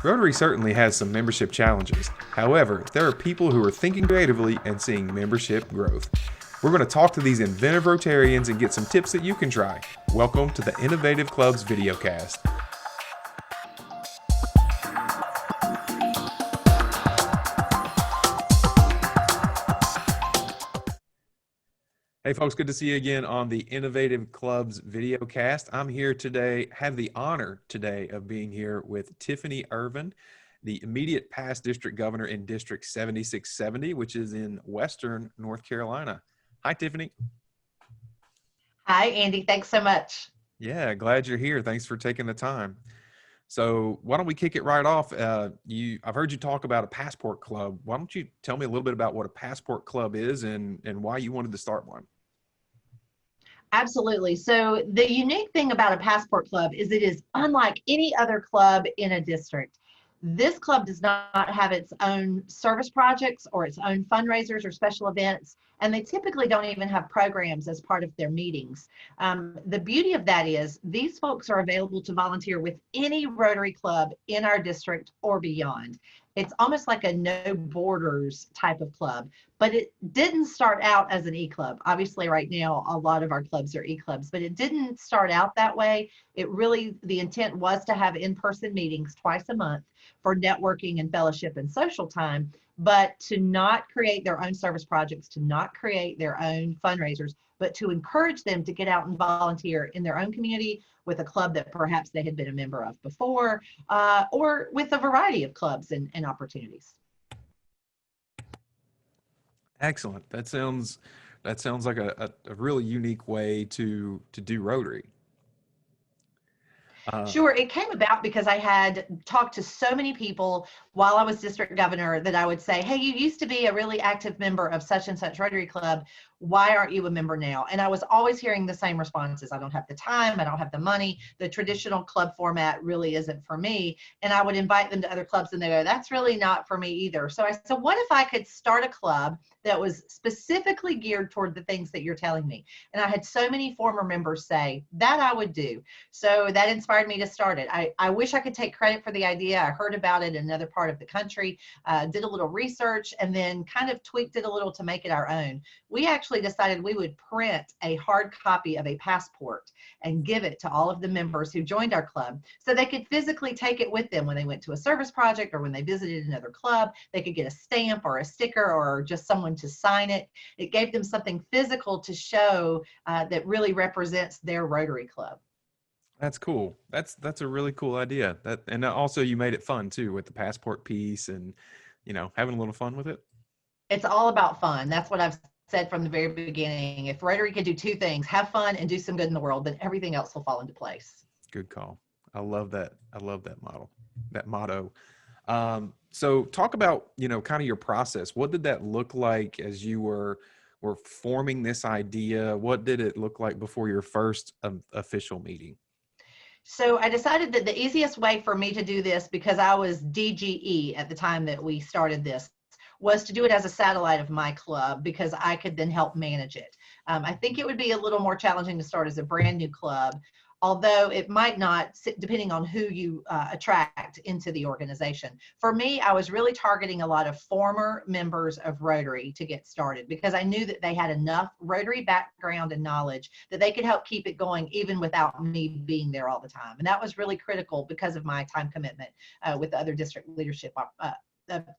Rotary certainly has some membership challenges. However, there are people who are thinking creatively and seeing membership growth. We're going to talk to these inventive Rotarians and get some tips that you can try. Welcome to the Innovative Clubs videocast. Hey folks, good to see you again on the Innovative Clubs videocast. I'm here today, have the honor today of being here with Tiffany Ervin, the immediate past district governor in District 7670, which is in Western North Carolina. Hi, Tiffany. Hi, Andy. Thanks so much. Yeah, glad you're here. Thanks for taking the time. So why don't we kick it right off? I've heard you talk about a passport club. Why don't you tell me a little bit about what a passport club is and why you wanted to start one? Absolutely. So the unique thing about a passport club is it is unlike any other club in a district. This club does not have its own service projects or its own fundraisers or special events, and they typically don't even have programs as part of their meetings. The beauty of that is these folks are available to volunteer with any Rotary club in our district or beyond. It's almost like a no borders type of club, but it didn't start out as an e-club. Obviously, right now, a lot of our clubs are e-clubs, but it didn't start out that way. The intent was to have in-person meetings twice a month for networking and fellowship and social time, but to not create their own service projects, to not create their own fundraisers, but to encourage them to get out and volunteer in their own community with a club that perhaps they had been a member of before, or with a variety of clubs and opportunities. Excellent. That sounds like a really unique way to do Rotary. Uh, Sure, it came about because I had talked to so many people while I was district governor that I would say, hey, you used to be a really active member of such and such Rotary Club. Why aren't you a member now? And I was always hearing the same responses. I don't have the time. I don't have the money. The traditional club format really isn't for me. And I would invite them to other clubs and they go, that's really not for me either. So I said, what if I could start a club that was specifically geared toward the things that you're telling me? And I had so many former members say that I would do. So that inspired me to start it. I wish I could take credit for the idea. I heard about it in another part of the country, did a little research, and then kind of tweaked it a little to make it our own. We actually decided we would print a hard copy of a passport and give it to all of the members who joined our club so they could physically take it with them when they went to a service project or when they visited another club. They could get a stamp or a sticker or just someone to sign it. It gave them something physical to show that really represents their Rotary Club. that's cool. That's a really cool idea. And also you made it fun too with the passport piece and having a little fun with it. It's all about fun. That's what I've said from the very beginning. If Rotary could do two things, have fun and do some good in the world, then everything else will fall into place. Good call. I love that. I love that model, that motto. So talk about, kind of your process. What did that look like as you were forming this idea? What did it look like before your first official meeting? So I decided that the easiest way for me to do this, because I was DGE at the time that we started this, was to do it as a satellite of my club because I could then help manage it. I think it would be a little more challenging to start as a brand new club, although it might not, depending on who you attract into the organization. For me, I was really targeting a lot of former members of Rotary to get started because I knew that they had enough Rotary background and knowledge that they could help keep it going even without me being there all the time. And that was really critical because of my time commitment with the other district leadership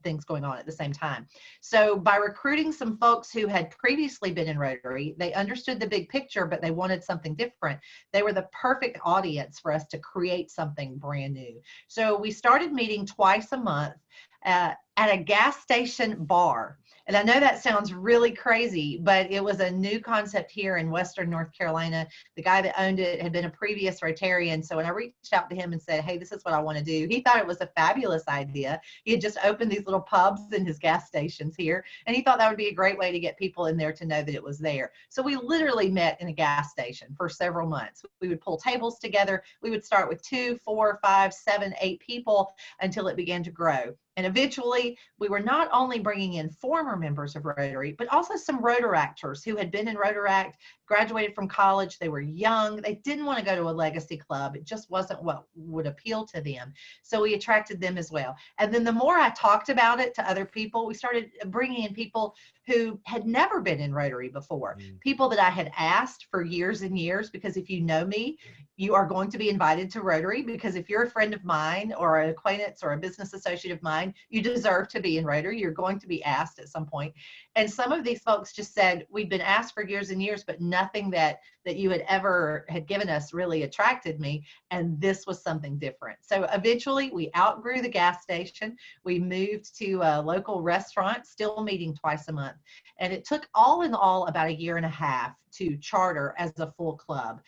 things going on at the same time. So by recruiting some folks who had previously been in Rotary, they understood the big picture, but they wanted something different. They were the perfect audience for us to create something brand new. So we started meeting twice a month at a gas station bar. And I know that sounds really crazy, but it was a new concept here in Western North Carolina. The guy that owned it had been a previous Rotarian. So when I reached out to him and said, hey, this is what I want to do, he thought it was a fabulous idea. He had just opened these little pubs in his gas stations here. And he thought that would be a great way to get people in there to know that it was there. So we literally met in a gas station for several months. We would pull tables together. We would start with 2, 4, 5, 7, 8 people until it began to grow. And eventually, we were not only bringing in former members of Rotary, but also some Rotaractors who had been in Rotaract, graduated from college. They were young. They didn't want to go to a legacy club. It just wasn't what would appeal to them. So we attracted them as well. And then the more I talked about it to other people, we started bringing in people who had never been in Rotary before, people that I had asked for years and years, because if you know me, you are going to be invited to Rotary, because if you're a friend of mine or an acquaintance or a business associate of mine, you deserve to be in Rotary. You're going to be asked at some point. And some of these folks just said, we've been asked for years and years, but nothing that you had ever had given us really attracted me. And this was something different. So eventually we outgrew the gas station. We moved to a local restaurant, still meeting twice a month. And it took all in all about a year and a half to charter as a full club.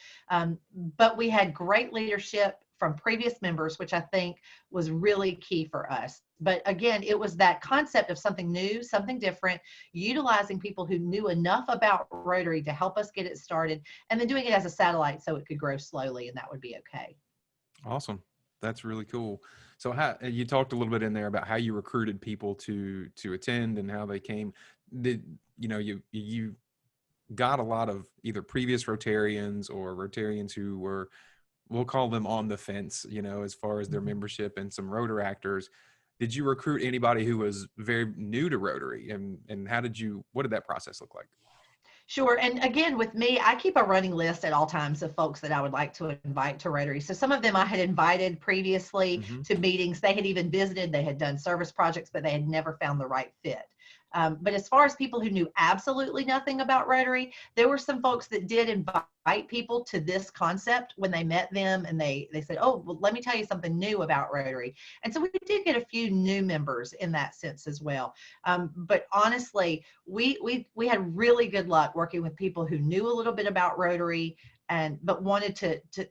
But we had great leadership from previous members, which I think was really key for us. But again, it was that concept of something new, something different, utilizing people who knew enough about Rotary to help us get it started, and then doing it as a satellite so it could grow slowly, and that would be okay. Awesome. That's really cool. So how you talked a little bit in there about how you recruited people to attend and how they came. Did you got a lot of either previous Rotarians or Rotarians who were, we'll call them on the fence, as far as their membership, and some Rotaractors. Did you recruit anybody who was very new to Rotary, and what did that process look like? Sure. And again, with me, I keep a running list at all times of folks that I would like to invite to Rotary. So some of them I had invited previously to meetings. They had even visited, they had done service projects, but they had never found the right fit. But as far as people who knew absolutely nothing about Rotary, there were some folks that did invite people to this concept when they met them, and they said, oh, well, let me tell you something new about Rotary. And so we did get a few new members in that sense as well. But honestly, we had really good luck working with people who knew a little bit about Rotary, but wanted to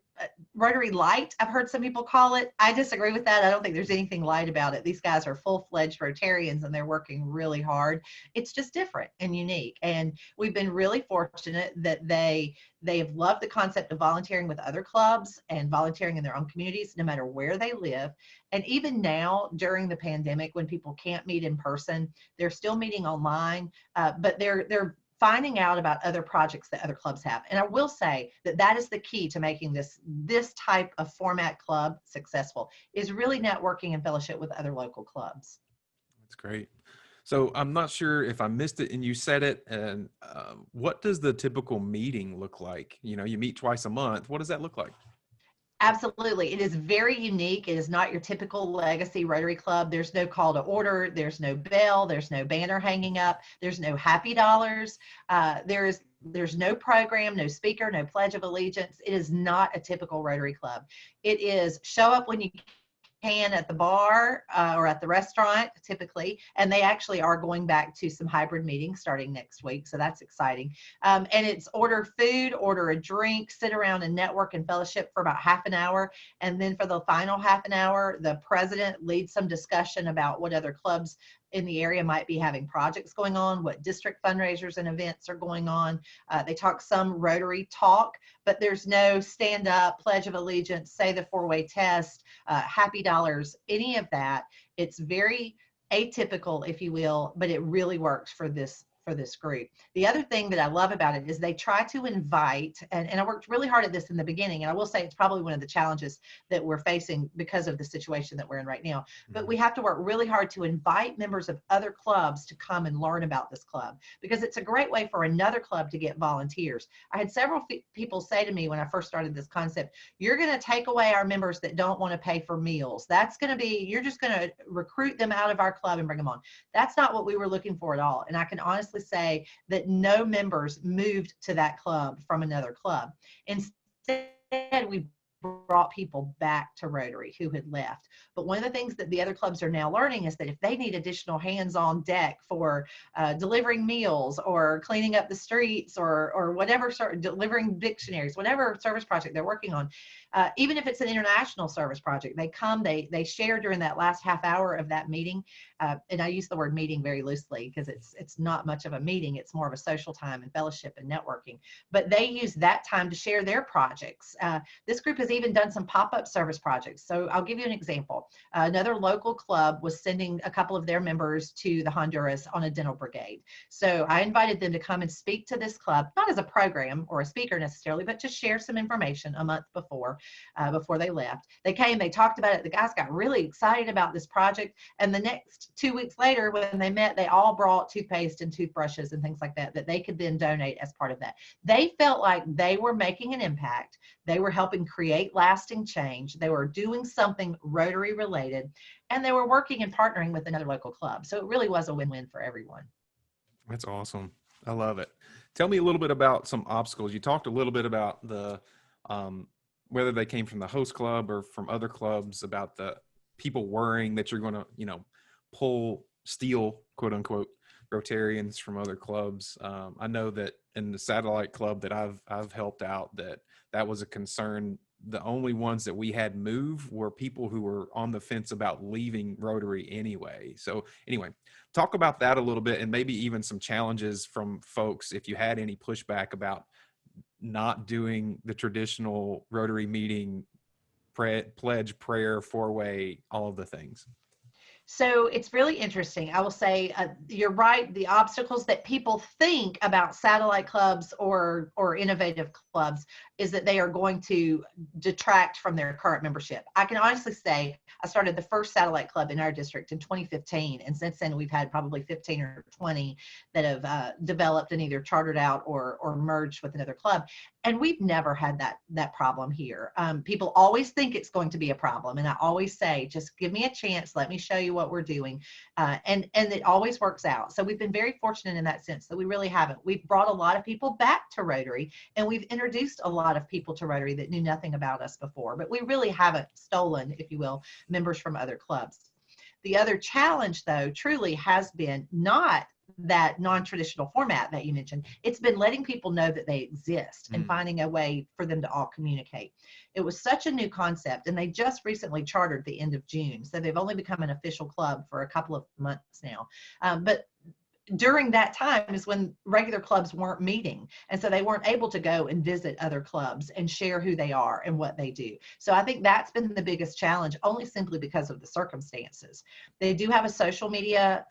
Rotary light, I've heard some people call it. I disagree with that. I don't think there's anything light about it. These guys are full-fledged Rotarians, and they're working really hard. It's just different and unique. And we've been really fortunate that they have loved the concept of volunteering with other clubs and volunteering in their own communities, no matter where they live. And even now, during the pandemic, when people can't meet in person, they're still meeting online, but they're finding out about other projects that other clubs have. And I will say that is the key to making this type of format club successful, is really networking and fellowship with other local clubs. That's great. So I'm not sure if I missed it and you said it, and what does the typical meeting look like? You meet twice a month. What does that look like? Absolutely. It is very unique. It is not your typical legacy Rotary Club. There's no call to order. There's no bell. There's no banner hanging up. There's no happy dollars. There's no program, no speaker, no pledge of allegiance. It is not a typical Rotary Club. It is show up when you can at the bar or at the restaurant typically, and they actually are going back to some hybrid meetings starting next week, so that's exciting. And it's order food, order a drink, sit around and network and fellowship for about half an hour, and then for the final half an hour, the president leads some discussion about what other clubs in the area might be having projects going on, what district fundraisers and events are going on. They talk some Rotary talk, but there's no stand up, pledge of allegiance, say the four-way test, happy dollars, any of that. It's very atypical, if you will, but it really works for this group. The other thing that I love about it is they try to invite, and I worked really hard at this in the beginning, and I will say it's probably one of the challenges that we're facing because of the situation that we're in right now, but we have to work really hard to invite members of other clubs to come and learn about this club, because it's a great way for another club to get volunteers. I had several people say to me when I first started this concept, you're going to take away our members that don't want to pay for meals. That's going to be, you're just going to recruit them out of our club and bring them on. That's not what we were looking for at all. And I can honestly say that no members moved to that club from another club. Instead, we brought people back to Rotary who had left. But one of the things that the other clubs are now learning is that if they need additional hands on deck for delivering meals or cleaning up the streets or whatever, delivering dictionaries, whatever service project they're working on, even if it's an international service project, they come, they share during that last half hour of that meeting. And I use the word meeting very loosely because it's not much of a meeting. It's more of a social time and fellowship and networking. But they use that time to share their projects. This group has has even done some pop-up service projects. So I'll give you an example. Another local club was sending a couple of their members to the Honduras on a dental brigade. So I invited them to come and speak to this club, not as a program or a speaker necessarily, but to share some information a month before they left. They came, they talked about it. The guys got really excited about this project. And the next 2 weeks later, when they met, they all brought toothpaste and toothbrushes and things like that they could then donate as part of that. They felt like they were making an impact. They were helping create lasting change. They were doing something Rotary related, and they were working and partnering with another local club. So it really was a win-win for everyone. That's awesome. I love it. Tell me a little bit about some obstacles. You talked a little bit about the whether they came from the host club or from other clubs, about the people worrying that you're going to, steal, quote unquote, Rotarians from other clubs. I know that in the satellite club that I've helped out, that was a concern. The only ones that we had move were people who were on the fence about leaving Rotary anyway. So anyway, talk about that a little bit, and maybe even some challenges from folks, if you had any pushback about not doing the traditional Rotary meeting, pledge, prayer, four-way, all of the things. So it's really interesting. I will say you're right. The obstacles that people think about satellite clubs or innovative clubs is that they are going to detract from their current membership. I can honestly say I started the first satellite club in our district in 2015. And since then, we've had probably 15 or 20 that have developed and either chartered out or merged with another club. And we've never had that problem here. People always think it's going to be a problem. And I always say, just give me a chance. Let me show you what we're doing. And it always works out. So we've been very fortunate in that sense that we really haven't. We've brought a lot of people back to Rotary, and we've introduced a lot of people to Rotary that knew nothing about us before. But we really haven't stolen, if you will, members from other clubs. The other challenge, though, truly has been not that non-traditional format that you mentioned. It's been letting people know that they exist and finding a way for them to all communicate. It was such a new concept, and they just recently chartered the end of June. So they've only become an official club for a couple of months now. But during that time is when regular clubs weren't meeting. And so they weren't able to go and visit other clubs and share who they are and what they do. So I think that's been the biggest challenge, only simply because of the circumstances. They do have a social media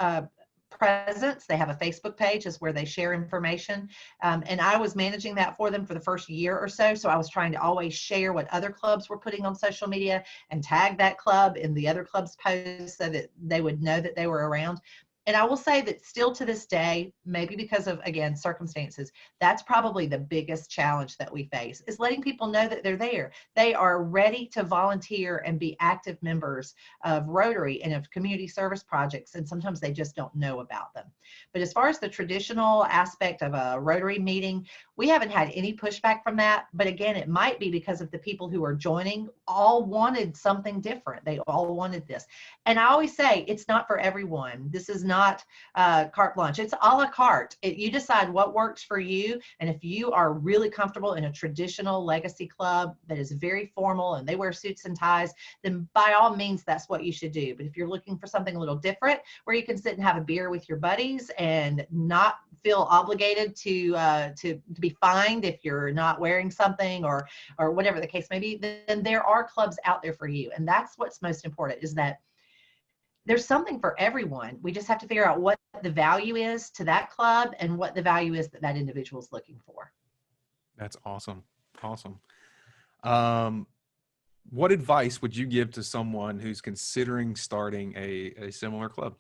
presence. They have a Facebook page is where they share information. And I was managing that for them for the first year or so. So I was trying to always share what other clubs were putting on social media and tag that club in the other club's posts so that they would know that they were around. And I will say that still to this day, maybe because of, again, circumstances, that's probably the biggest challenge that we face, is letting people know that they're there. They are ready to volunteer and be active members of Rotary and of community service projects, and sometimes they just don't know about them. But as far as the traditional aspect of a Rotary meeting, we haven't had any pushback from that. But again, it might be because of the people who are joining all wanted something different. They all wanted this. And I always say, it's not for everyone. This is not carte blanche. It's a la carte. You decide what works for you. And if you are really comfortable in a traditional legacy club that is very formal and they wear suits and ties, then by all means, that's what you should do. But if you're looking for something a little different, where you can sit and have a beer with your buddies and not feel obligated to be fined if you're not wearing something or whatever the case may be, then there are clubs out there for you. And that's what's most important, is that there's something for everyone. We just have to figure out what the value is to that club and what the value is that that individual is looking for. That's awesome. Awesome. What advice would you give to someone who's considering starting a similar club?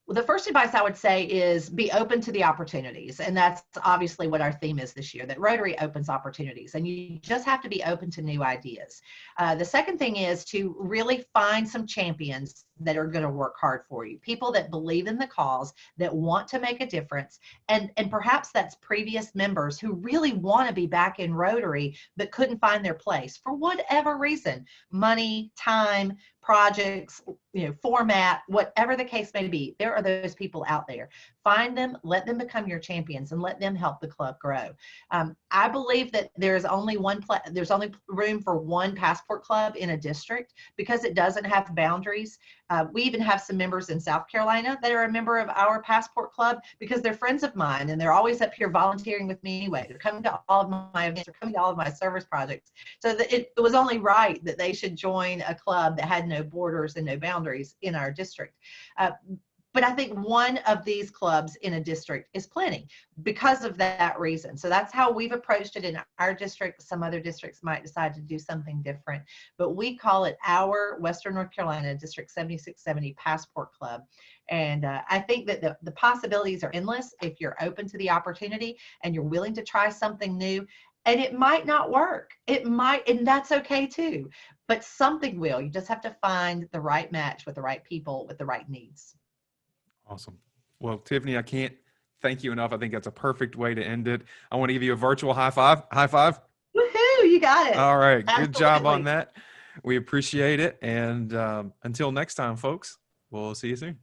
Well, the first advice I would say is be open to the opportunities. And that's obviously what our theme is this year, that Rotary opens opportunities, and you just have to be open to new ideas. The second thing is to really find some champions that are going to work hard for you, people that believe in the cause, that want to make a difference. And perhaps that's previous members who really want to be back in Rotary, but couldn't find their place for whatever reason, money, time, projects, format, whatever the case may be. There are those people out there. Find them, let them become your champions, and let them help the club grow. I believe that there's only there's only room for one passport club in a district because it doesn't have boundaries. We even have some members in South Carolina that are a member of our passport club because they're friends of mine and they're always up here volunteering with me anyway. They're coming to all of my events, they're coming to all of my service projects. So that it was only right that they should join a club that had no borders and no boundaries in our district. But I think one of these clubs in a district is plenty because of that reason. So that's how we've approached it in our district. Some other districts might decide to do something different, but we call it our Western North Carolina District 7670 Passport Club. And I think that the possibilities are endless if you're open to the opportunity and you're willing to try something new. And it might not work. It might, and that's okay too. But something will. You just have to find the right match with the right people with the right needs. Awesome. Well, Tiffany, I can't thank you enough. I think that's a perfect way to end it. I want to give you a virtual high five. High five. Woohoo, you got it. All right. Good job Absolutely. on that. We appreciate it. And until next time, folks, we'll see you soon.